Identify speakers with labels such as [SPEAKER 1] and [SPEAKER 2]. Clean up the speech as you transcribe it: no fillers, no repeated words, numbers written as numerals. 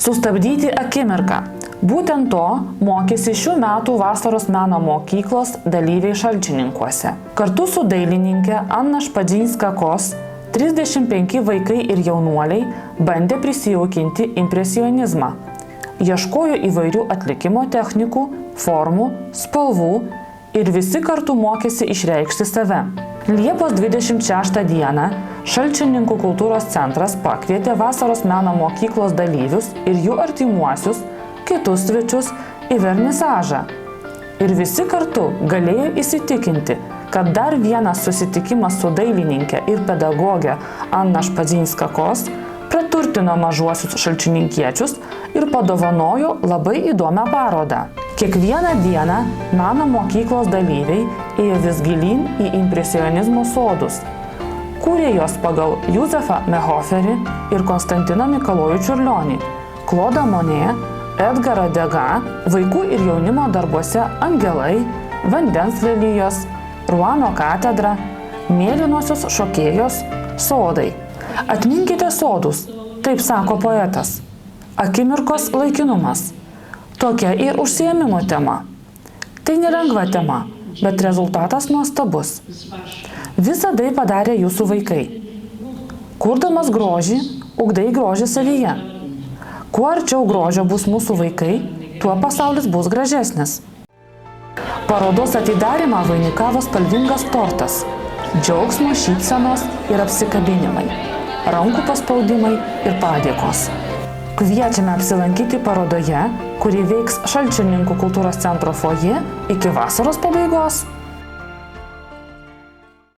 [SPEAKER 1] Sustabdyti akimirką. Būtent to mokėsi šių metų vasaros meno mokyklos dalyviai Šalčininkuose. Kartu su dailininkė Anna Špadžinska-Kos 35 vaikai ir jaunuoliai bandė prisijaukinti impresionizmą. Ieškojo įvairių atlikimo technikų, formų, spalvų ir visi kartu mokėsi išreikšti save. Liepos 26 dieną Šalčininkų kultūros centras pakvietė vasaros meno mokyklos dalyvius ir jų artimuosius, kitus svečius į vernisažą. Ir visi kartu galėjo įsitikinti, kad dar vienas susitikimas su dailininkė ir pedagogė Anna Špadžinska-Kos praturtino mažuosius šalčininkiečius ir padovanojo labai įdomią parodą. Kiekvieną dieną meno mokyklos dalyviai ėjo vis gilyn į impresionizmo sodus. Kūrė jos pagal Juzefą Mehoferį ir Konstantiną Mikalojų Čiurlionį, Klodą Monė, Edgarą Dega, vaikų ir jaunimo darbuose Angelai, Vandens lelijos, Ruano katedra, Mėlynosios šokėjos, sodai. Atminkite sodus, taip sako poetas. Akimirkos laikinumas. Tokia ir užsiėmimo tema. Tai nelengva tema, bet rezultatas nuostabus. Visą tai padarė jūsų vaikai. Kurdamas grožį, ugdai grožį savyje. Kuo arčiau grožio bus mūsų vaikai, tuo pasaulis bus gražesnis. Parodos atidarymą vainikavo spalvingas tortas, džiaugsmo, šypsenos ir apsikabinimai, rankų paspaudimai ir padėkos. Kviečiame apsilankyti parodoje, kuri veiks Šalčininkų kultūros centro foje iki vasaros pabaigos.